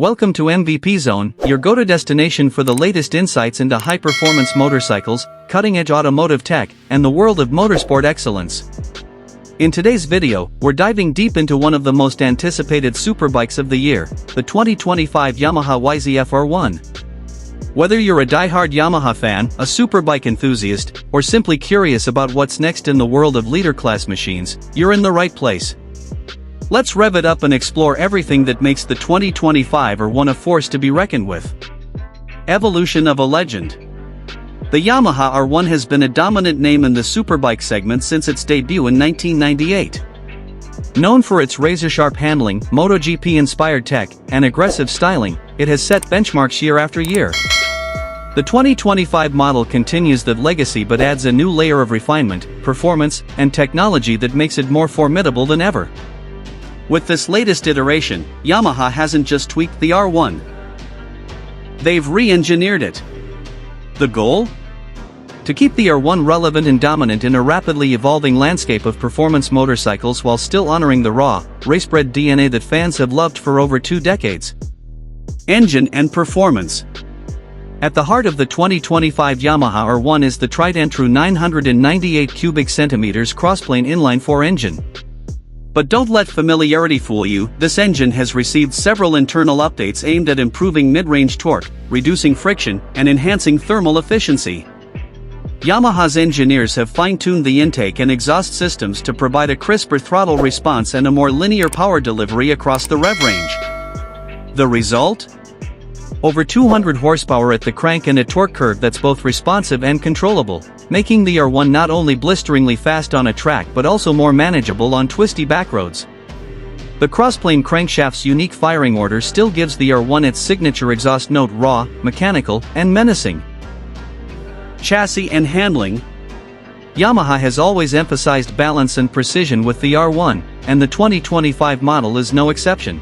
Welcome to MVP Zone, your go-to destination for the latest insights into high-performance motorcycles, cutting-edge automotive tech, and the world of motorsport excellence. In today's video, we're diving deep into one of the most anticipated superbikes of the year, the 2025 Yamaha YZF-R1. Whether you're a die-hard Yamaha fan, a superbike enthusiast, or simply curious about what's next in the world of leader-class machines, you're in the right place. Let's rev it up and explore everything that makes the 2025 R1 a force to be reckoned with. Evolution of a legend. The Yamaha R1 has been a dominant name in the superbike segment since its debut in 1998. Known for its razor-sharp handling, MotoGP-inspired tech, and aggressive styling, it has set benchmarks year after year. The 2025 model continues that legacy but adds a new layer of refinement, performance, and technology that makes it more formidable than ever. With this latest iteration, Yamaha hasn't just tweaked the R1. They've re-engineered it. The goal? To keep the R1 relevant and dominant in a rapidly evolving landscape of performance motorcycles while still honoring the raw, race-bred DNA that fans have loved for over 2 decades. Engine and performance. At the heart of the 2025 Yamaha R1 is the tried-and-true 998 cubic centimeters crossplane inline-4 engine. But don't let familiarity fool you, this engine has received several internal updates aimed at improving mid-range torque, reducing friction, and enhancing thermal efficiency. Yamaha's engineers have fine-tuned the intake and exhaust systems to provide a crisper throttle response and a more linear power delivery across the rev range. The result? Over 200 horsepower at the crank and a torque curve that's both responsive and controllable, making the R1 not only blisteringly fast on a track but also more manageable on twisty backroads. The crossplane crankshaft's unique firing order still gives the R1 its signature exhaust note: raw, mechanical, and menacing. Chassis and handling. Yamaha has always emphasized balance and precision with the R1, and the 2025 model is no exception.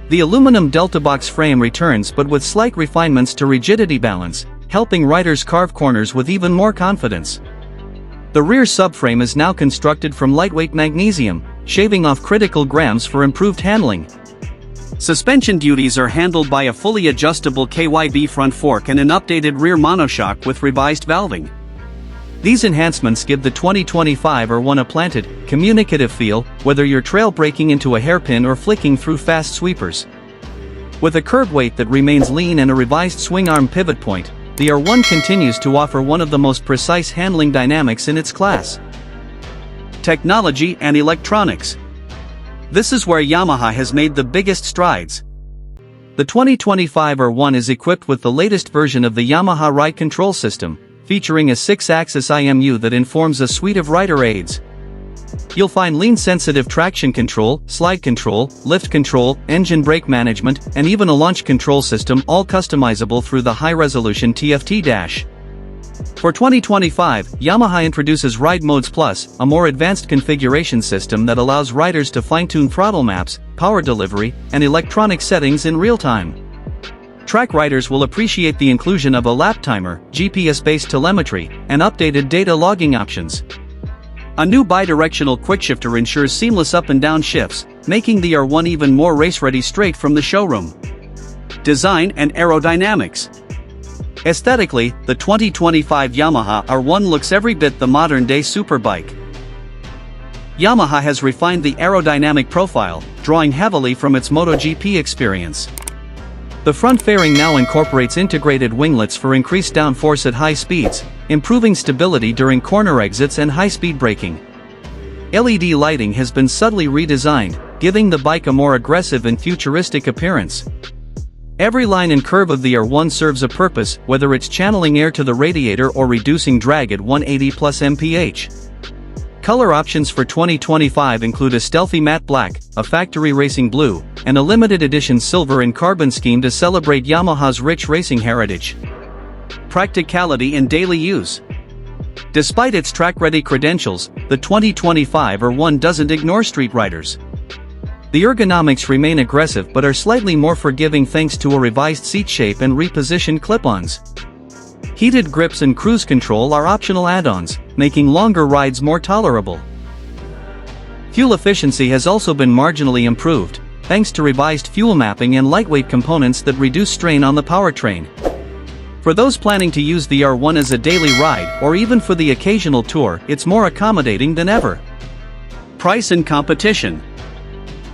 The aluminum Delta box frame returns but with slight refinements to rigidity balance, helping riders carve corners with even more confidence. The rear subframe is now constructed from lightweight magnesium, shaving off critical grams for improved handling. Suspension duties are handled by a fully adjustable KYB front fork and an updated rear monoshock with revised valving. These enhancements give the 2025 R1 a planted, communicative feel, whether you're trail braking into a hairpin or flicking through fast sweepers. With a curb weight that remains lean and a revised swing arm pivot point, the R1 continues to offer one of the most precise handling dynamics in its class. Technology and electronics. This is where Yamaha has made the biggest strides. The 2025 R1 is equipped with the latest version of the Yamaha Ride Control System, featuring a 6-axis IMU that informs a suite of rider aids. You'll find lean-sensitive traction control, slide control, lift control, engine brake management, and even a launch control system, all customizable through the high-resolution TFT dash. For 2025, Yamaha introduces Ride Modes Plus, a more advanced configuration system that allows riders to fine-tune throttle maps, power delivery, and electronic settings in real time. Track riders will appreciate the inclusion of a lap timer, GPS-based telemetry, and updated data logging options. A new bidirectional quickshifter ensures seamless up and down shifts, making the R1 even more race-ready straight from the showroom. Design and aerodynamics. Aesthetically, the 2025 Yamaha R1 looks every bit the modern-day superbike. Yamaha has refined the aerodynamic profile, drawing heavily from its MotoGP experience. The front fairing now incorporates integrated winglets for increased downforce at high speeds, improving stability during corner exits and high-speed braking. LED lighting has been subtly redesigned, giving the bike a more aggressive and futuristic appearance. Every line and curve of the R1 serves a purpose, whether it's channeling air to the radiator or reducing drag at 180 plus mph. Color options for 2025 include a stealthy matte black, a factory racing blue, and a limited edition silver and carbon scheme to celebrate Yamaha's rich racing heritage. Practicality in daily use. Despite its track-ready credentials, the 2025 R1 doesn't ignore street riders. The ergonomics remain aggressive but are slightly more forgiving thanks to a revised seat shape and repositioned clip-ons. Heated grips and cruise control are optional add-ons, making longer rides more tolerable. Fuel efficiency has also been marginally improved, thanks to revised fuel mapping and lightweight components that reduce strain on the powertrain. For those planning to use the R1 as a daily ride or even for the occasional tour, it's more accommodating than ever. Price and competition.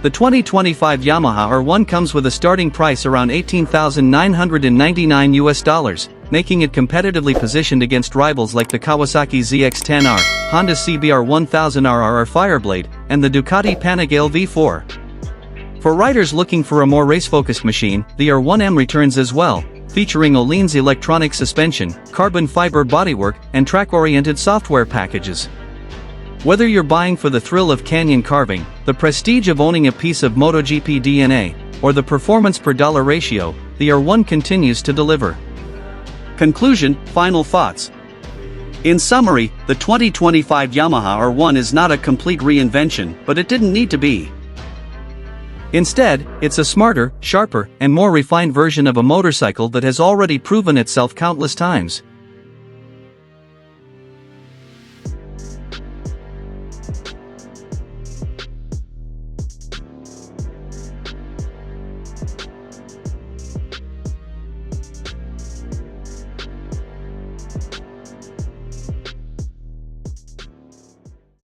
The 2025 Yamaha R1 comes with a starting price around $18,999 making it competitively positioned against rivals like the Kawasaki ZX-10R, Honda CBR-1000RR Fireblade, and the Ducati Panigale V4. For riders looking for a more race-focused machine, the R1M returns as well, featuring Öhlins electronic suspension, carbon fiber bodywork, and track-oriented software packages. Whether you're buying for the thrill of canyon carving, the prestige of owning a piece of MotoGP DNA, or the performance per dollar ratio, the R1 continues to deliver. Conclusion, final thoughts. In summary, the 2025 Yamaha R1 is not a complete reinvention, but it didn't need to be. Instead, it's a smarter, sharper, and more refined version of a motorcycle that has already proven itself countless times.